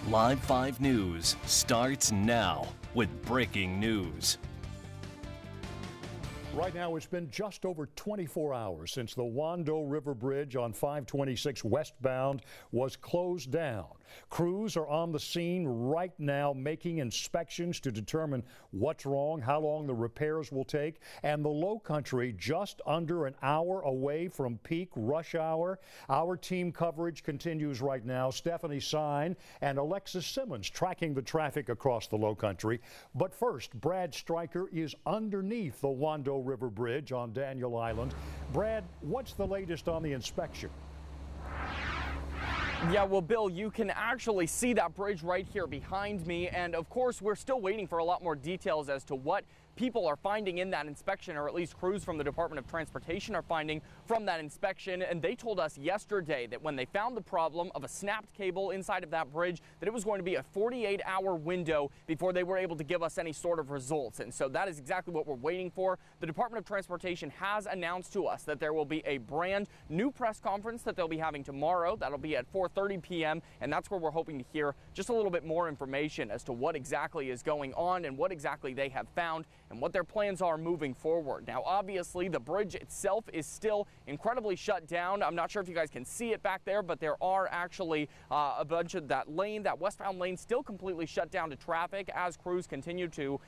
Live 5 News starts now with breaking news. Right now, it's been just over 24 hours since the Wando River Bridge on 526 westbound was closed down. Crews are on the scene right now making inspections to determine what's wrong, how long the repairs will take, and the Low Country just under an hour away from peak rush hour. Our team coverage continues right now. Stephanie Sine and Alexis Simmons tracking the traffic across the Low Country. But first, Brad Stryker is underneath the Wando River Bridge on Daniel Island. Brad, what's the latest on the inspection? Yeah, well, Bill, you can actually see that bridge right here behind me. And of course, we're still waiting for a lot more details as to what people are finding in that inspection, or at least crews from the Department of Transportation are finding from that inspection. And they told us yesterday that when they found the problem of a snapped cable inside of that bridge, that it was going to be a 48-hour window before they were able to give us any sort of results. And so that is exactly what we're waiting for. The Department of Transportation has announced to us that there will be a brand new press conference that they'll be having tomorrow. That'll be at 4:30 p.m. And that's where we're hoping to hear just a little bit more information as to what exactly is going on and what exactly they have found and what their plans are moving forward. Now, obviously, the bridge itself is still incredibly shut down. I'm not sure if you guys can see it back there, but there are actually a bunch of that lane, that westbound lane, still completely shut down to traffic as crews continue to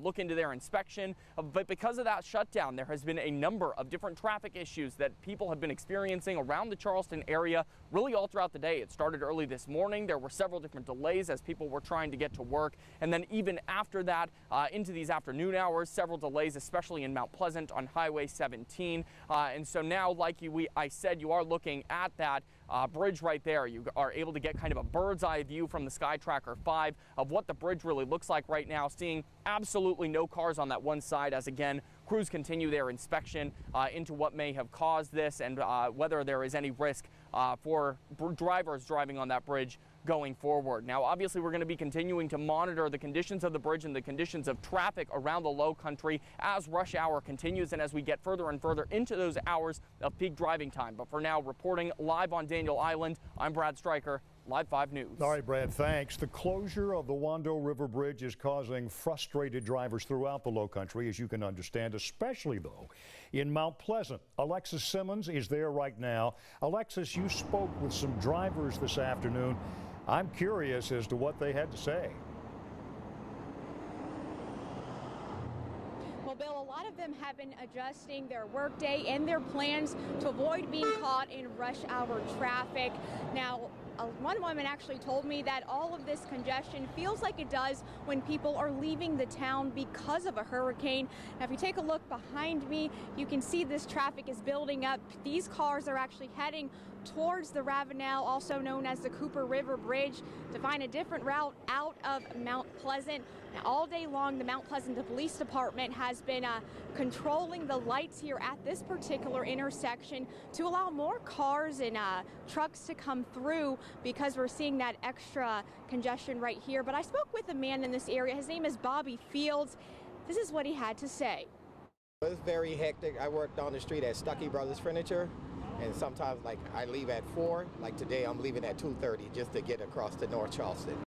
look into their inspection. But because of that shutdown, there has been a number of different traffic issues that people have been experiencing around the Charleston area really all throughout the day. It started early this morning. There were several different delays as people were trying to get to work. And then even after that, into these afternoon hours, several delays, especially in Mount Pleasant on Highway 17. And so now, like I said, you are looking at that bridge right there. You are able to get kind of a bird's eye view from the Sky Tracker 5 of what the bridge really looks like right now, seeing absolutely no cars on that one side as, again, crews continue their inspection into what may have caused this and whether there is any risk for drivers driving on that bridge going forward. Now, obviously, we're going to be continuing to monitor the conditions of the bridge and the conditions of traffic around the Low Country as rush hour continues and as we get further and further into those hours of peak driving time. But for now, reporting live on Daniel Island, I'm Brad Stryker, Live 5 News. All right, Brad, thanks. The closure of the Wando River Bridge is causing frustrated drivers throughout the Low Country, as you can understand, especially, though, in Mount Pleasant. Alexis Simmons is there right now. Alexis, you spoke with some drivers this afternoon. I'm curious as to what they had to say. Well, Bill, a lot of them have been adjusting their workday and their plans to avoid being caught in rush hour traffic. Now, one woman actually told me that all of this congestion feels like it does when people are leaving the town because of a hurricane. Now, if you take a look behind me, you can see this traffic is building up. These cars are actually heading towards the Ravenel, also known as the Cooper River Bridge, to find a different route out of Mount Pleasant. Now, all day long, the Mount Pleasant Police Department has been controlling the lights here at this particular intersection to allow more cars and trucks to come through because we're seeing that extra congestion right here. But I spoke with a man in this area. His name is Bobby Fields. This is what he had to say. It was very hectic. I worked down the street at Stuckey Brothers Furniture, and sometimes, like, I leave at 4. Like today, I'm leaving at 2:30 just to get across to North Charleston.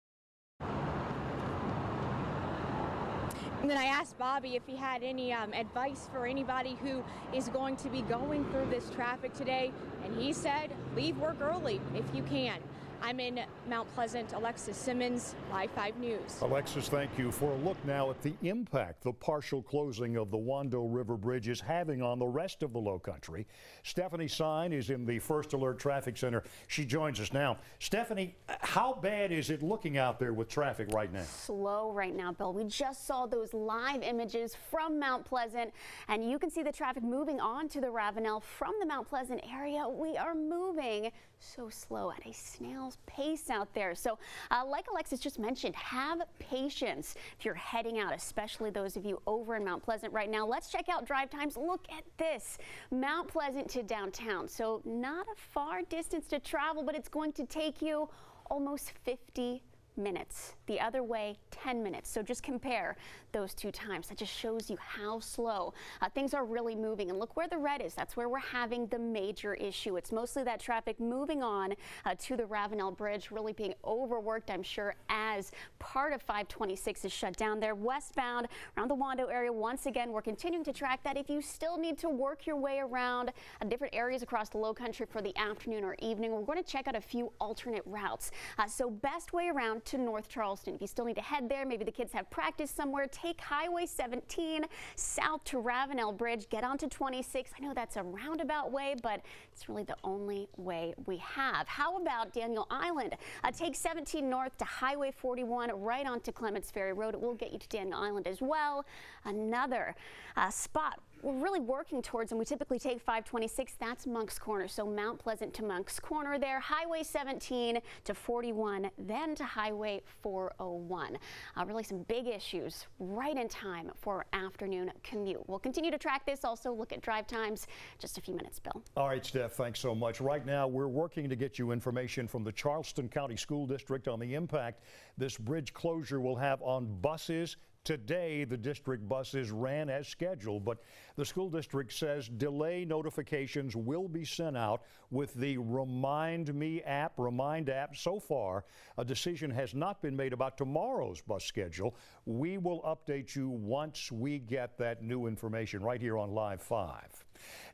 And then I asked Bobby if he had any advice for anybody who is going to be going through this traffic today, and he said, leave work early if you can. I'm in Mount Pleasant. Alexis Simmons, Live 5 News. Alexis, thank you. For a look now at the impact the partial closing of the Wando River Bridge is having on the rest of the Low Country, Stephanie Sine is in the First Alert Traffic Center. She joins us now. Stephanie, how bad is it looking out there with traffic right now? Slow right now, Bill. We just saw those live images from Mount Pleasant, and you can see the traffic moving on to the Ravenel from the Mount Pleasant area. We are moving so slow at a snail's pace out there. So like Alexis just mentioned, have patience if you're heading out, especially those of you over in Mount Pleasant right now. Let's check out drive times. Look at this. Mount Pleasant to downtown. So not a far distance to travel, but it's going to take you almost 50 minutes. The other way, 10 minutes. So just compare those two times. That just shows you how slow things are really moving. And look where the red is. That's where we're having the major issue. It's mostly that traffic moving on to the Ravenel Bridge, really being overworked, I'm sure, as part of 526 is shut down there. Westbound around the Wando area, once again, we're continuing to track that. If you still need to work your way around different areas across the low country for the afternoon or evening, we're going to check out a few alternate routes. So best way around to North Charleston. If you still need to head there, maybe the kids have practice somewhere, take Highway 17 south to Ravenel Bridge, get onto 26. I know that's a roundabout way, but it's really the only way we have. How about Daniel Island? Take 17 north to Highway 41 right onto Clements Ferry Road. It will get you to Daniel Island as well. Another spot we're really working towards, and we typically take 526, that's Monk's Corner. So Mount Pleasant to Monk's Corner there, Highway 17 to 41, then to Highway 401. Really some big issues right in time for our afternoon commute. We'll continue to track this, also look at drive times. Just a few minutes, Bill. All right, Steph, thanks so much. Right now, we're working to get you information from the Charleston County School District on the impact this bridge closure will have on buses. Today, the district buses ran as scheduled, but the school district says delay notifications will be sent out with the Remind app. So far, a decision has not been made about tomorrow's bus schedule. We will update you once we get that new information right here on Live 5.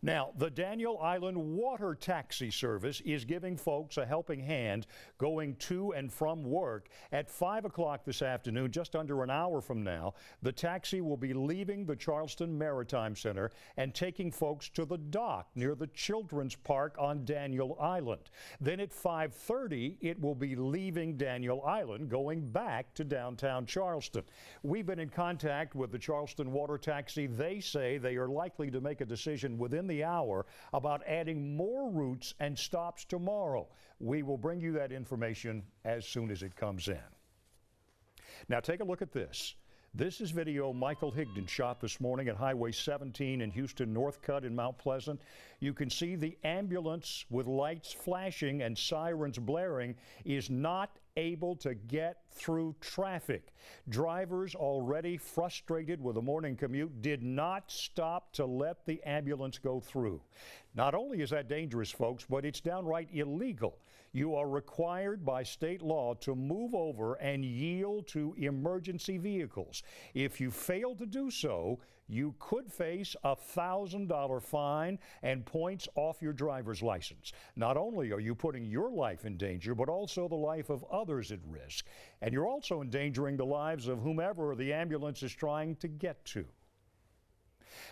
Now, the Daniel Island Water Taxi Service is giving folks a helping hand going to and from work. At 5 o'clock this afternoon, just under an hour from now, the taxi will be leaving the Charleston Maritime Center and taking folks to the dock near the Children's Park on Daniel Island. Then at 5:30, it will be leaving Daniel Island, going back to downtown Charleston. We've been in contact with the Charleston Water Taxi. They say they are likely to make a decision within the hour about adding more routes and stops tomorrow. We will bring you that information as soon as it comes in. Now take a look at this. This is video Michael Higdon shot this morning at Highway 17 in Houston Northcutt in Mount Pleasant. You can see the ambulance with lights flashing and sirens blaring is not able to get through traffic. Drivers, already frustrated with the morning commute, did not stop to let the ambulance go through. Not only is that dangerous, folks, but it's downright illegal. You are required by state law to move over and yield to emergency vehicles. If you fail to do so, you could face a $1,000 fine and points off your driver's license. Not only are you putting your life in danger, but also the life of others at risk. And you're also endangering the lives of whomever the ambulance is trying to get to.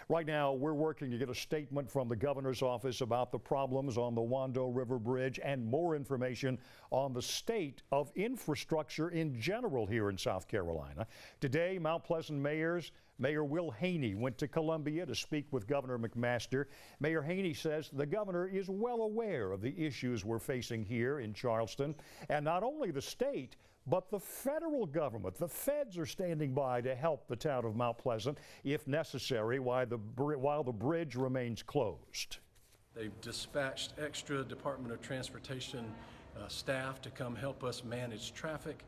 Right now, we're working to get a statement from the governor's office about the problems on the Wando River Bridge and more information on the state of infrastructure in general here in South Carolina. Today, Mount Pleasant Mayor Will Haney went to Columbia to speak with Governor McMaster. Mayor Haney says the governor is well aware of the issues we're facing here in Charleston, and not only the state, but the federal government. The feds are standing by to help the town of Mount Pleasant if necessary while the bridge remains closed. They've dispatched extra Department of Transportation staff to come help us manage traffic,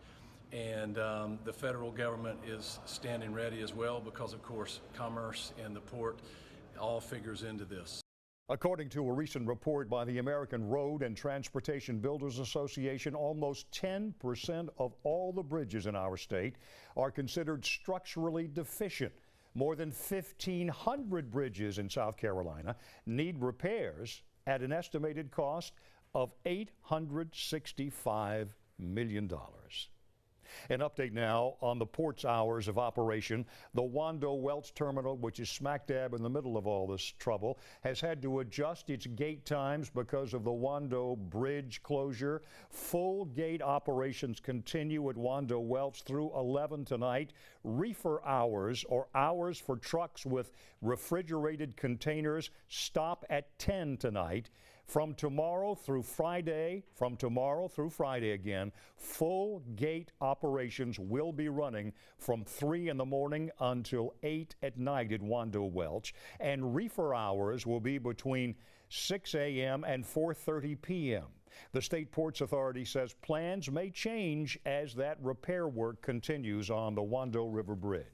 and the federal government is standing ready as well because, of course, commerce and the port all figures into this. According to a recent report by the American Road and Transportation Builders Association, almost 10% of all the bridges in our state are considered structurally deficient. More than 1,500 bridges in South Carolina need repairs at an estimated cost of $865 million. An update now on the port's hours of operation. The Wando Welch Terminal, which is smack dab in the middle of all this trouble, has had to adjust its gate times because of the Wando Bridge closure. Full gate operations continue at Wando Welch through 11 tonight. Reefer hours, or hours for trucks with refrigerated containers, stop at 10 tonight. From tomorrow through Friday again, full gate operations will be running from 3 in the morning until 8 at night at Wando Welch, and reefer hours will be between 6 a.m. and 4:30 p.m. The State Ports Authority says plans may change as that repair work continues on the Wando River Bridge.